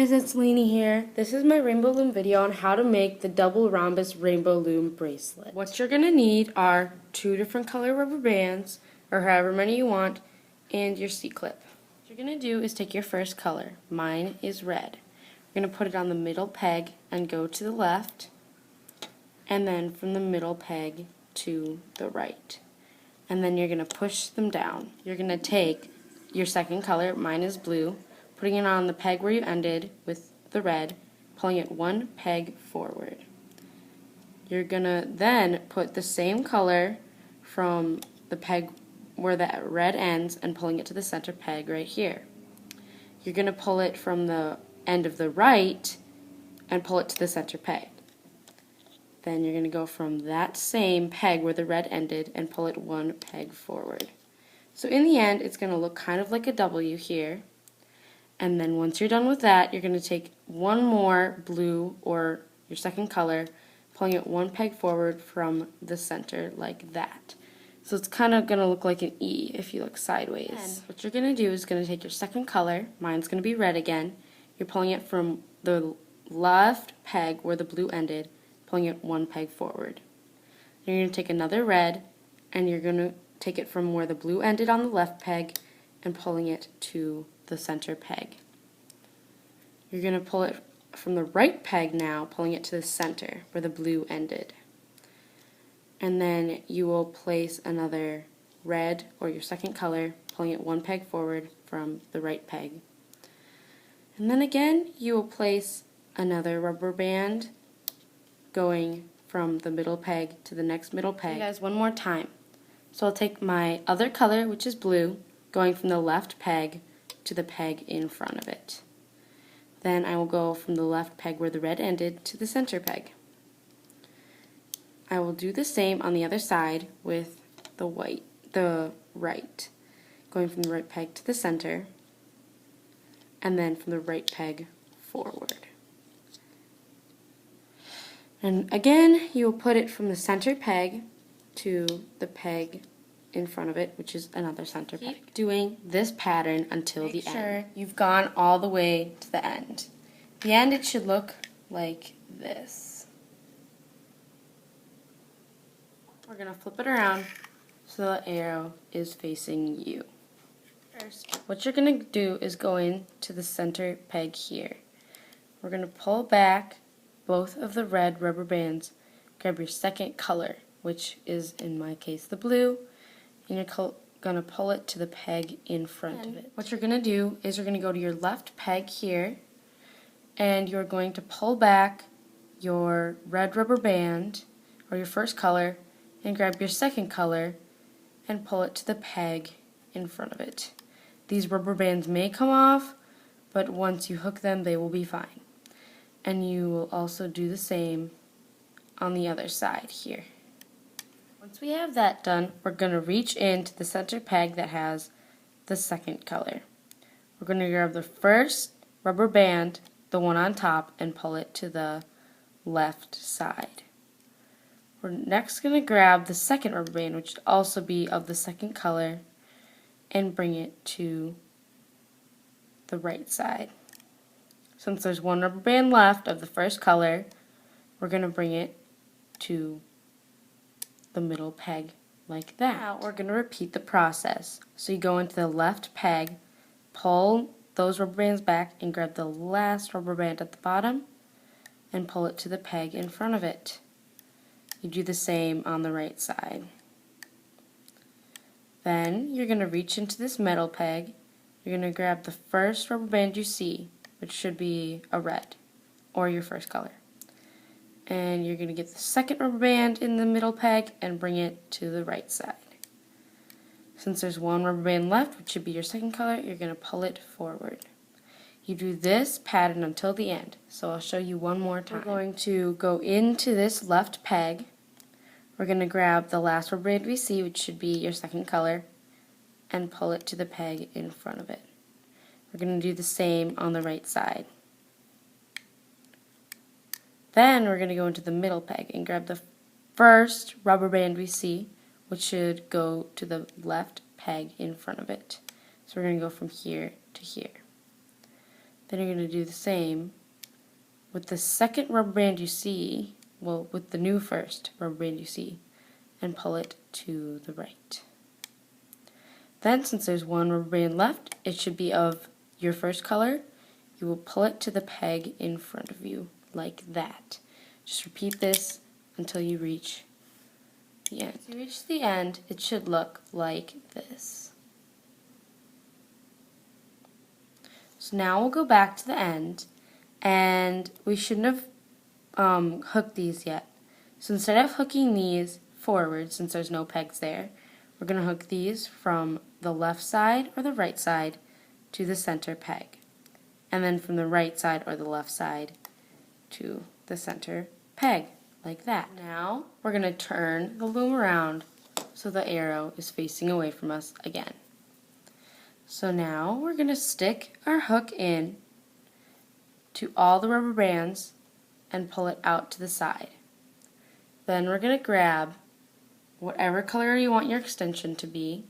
guys, it's Lainey here. This is my rainbow loom video on how to make the double rhombus rainbow loom bracelet. What you're going to need are 2 different color rubber bands, or however many you want, and your C-clip. What you're going to do is take your first color. Mine is red. You're going to put it on the middle peg and go to the left, and then from the middle peg to the right. And then you're going to push them down. You're going to take your second color, mine is blue, putting it on the peg where you ended with the red, pulling it 1 peg forward. You're going to then put the same color from the peg where that red ends and pulling it to the center peg right here. You're going to pull it from the end of the right and pull it to the center peg. Then you're going to go from that same peg where the red ended and pull it 1 peg forward. So in the end, it's going to look kind of like a W here. And then once you're done with that, you're going to take one more blue or your second color, pulling it 1 peg forward from the center like that. So it's kind of going to look like an E if you look sideways. And what you're going to do is going to take your second color, mine's going to be red again, you're pulling it from the left peg where the blue ended, pulling it 1 peg forward. Then you're going to take another red, and you're going to take it from where the blue ended on the left peg and pulling it to the center peg. You're going to pull it from the right peg now, pulling it to the center where the blue ended. And then you will place another red or your second color, pulling it 1 peg forward from the right peg. And then again, you will place another rubber band going from the middle peg to the next middle peg. You guys, one more time. So I'll take my other color, which is blue, going from the left peg to the peg in front of it. Then I will go from the left peg where the red ended to the center peg. I will do the same on the other side with the right, going from the right peg to the center, and then from the right peg forward. And again, you will put it from the center peg to the peg in front of it, which is another center peg. Keep doing this pattern until the end. Make sure you've gone all the way to the end. The end, it should look like this. We're going to flip it around so the arrow is facing you. First, what you're going to do is go into the center peg here. We're going to pull back both of the red rubber bands, grab your second color, which is in my case the blue, and you're going to pull it to the peg in front of it. What you're going to do is you're going to go to your left peg here, and you're going to pull back your red rubber band, or your first color, and grab your second color, and pull it to the peg in front of it. These rubber bands may come off, but once you hook them, they will be fine. And you will also do the same on the other side here. Once we have that done, we're going to reach into the center peg that has the second color. We're going to grab the first rubber band, the one on top, and pull it to the left side. We're next going to grab the second rubber band, which should also be of the second color, and bring it to the right side. Since there's 1 rubber band left of the first color, we're going to bring it to the middle peg like that. Now we're going to repeat the process. So you go into the left peg, pull those rubber bands back, and grab the last rubber band at the bottom and pull it to the peg in front of it. You do the same on the right side. Then you're going to reach into this metal peg. You're going to grab the first rubber band you see, which should be a red, or your first color. And you're going to get the second rubber band in the middle peg and bring it to the right side. Since there's 1 rubber band left, which should be your second color, you're going to pull it forward. You do this pattern until the end, so I'll show you one more time. We're going to go into this left peg. We're going to grab the last rubber band we see, which should be your second color, and pull it to the peg in front of it. We're going to do the same on the right side. Then we're going to go into the middle peg and grab the first rubber band we see, which should go to the left peg in front of it. So we're going to go from here to here. Then you're going to do the same with the second rubber band you see, well, with the new first rubber band you see, and pull it to the right. Then, since there's one rubber band left, it should be of your first color. You will pull it to the peg in front of you, like that. Just repeat this until you reach the end. Once you reach the end, it should look like this. So now we'll go back to the end, and we shouldn't have hooked these yet. So instead of hooking these forward, since there's no pegs there, we're going to hook these from the left side or the right side to the center peg, and then from the right side or the left side to the center peg, like that. Now we're going to turn the loom around so the arrow is facing away from us again. So now we're going to stick our hook in to all the rubber bands and pull it out to the side. Then we're going to grab whatever color you want your extension to be,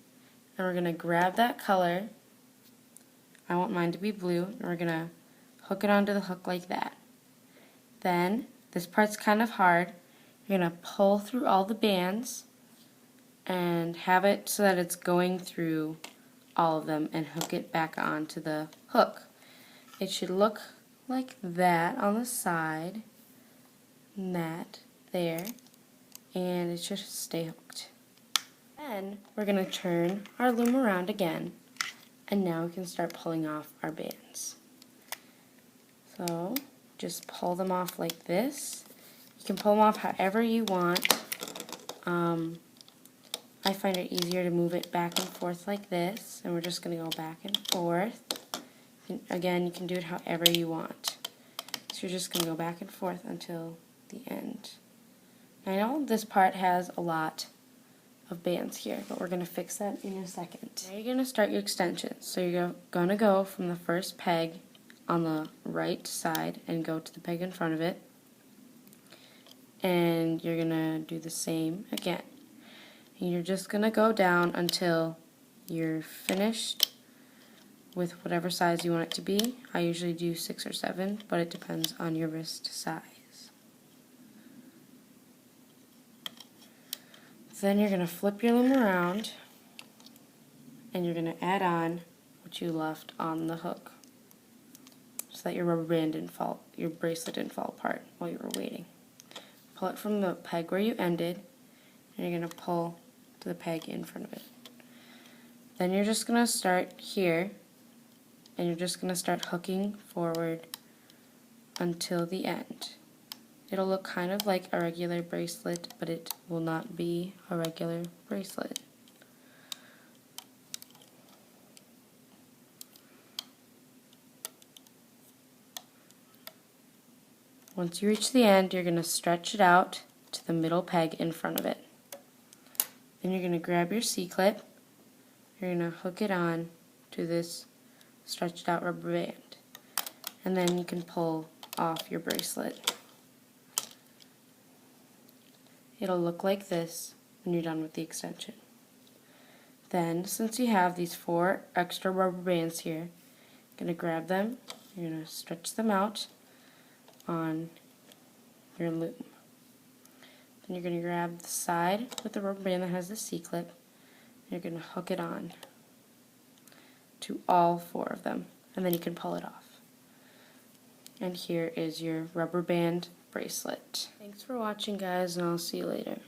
and we're going to grab that color. I want mine to be blue, and we're going to hook it onto the hook like that. Then, this part's kind of hard, you're going to pull through all the bands and have it so that it's going through all of them and hook it back onto the hook. It should look like that on the side, and that there, and it should stay hooked. Then we're going to turn our loom around again, and now we can start pulling off our bands. So just pull them off like this. You can pull them off however you want. I find it easier to move it back and forth like this, and we're just going to go back and forth. Again, you can do it however you want. So you're just going to go back and forth until the end. I know this part has a lot of bands here, but we're going to fix that in a second. Now you're going to start your extensions. So you're going to go from the first peg on the right side and go to the peg in front of it. And you're going to do the same again. And you're just going to go down until you're finished with whatever size you want it to be. I usually do 6 or 7, but it depends on your wrist size. Then you're going to flip your loom around, and you're going to add on what you left on the hook, so that your rubber band didn't fall, your bracelet didn't fall apart while you were waiting. Pull it from the peg where you ended, and you're going to pull to the peg in front of it. Then you're just going to start here, and you're just going to start hooking forward until the end. It'll look kind of like a regular bracelet, but it will not be a regular bracelet. Once you reach the end, you're going to stretch it out to the middle peg in front of it. Then you're going to grab your C-clip, you're going to hook it on to this stretched out rubber band, and then you can pull off your bracelet. It'll look like this when you're done with the extension. Then, since you have these 4 extra rubber bands here, you're going to grab them, you're going to stretch them out on your loom. Then you're going to grab the side with the rubber band that has the C-clip, and you're going to hook it on to all 4 of them, and then you can pull it off. And here is your rubber band bracelet. Thanks for watching, guys, and I'll see you later.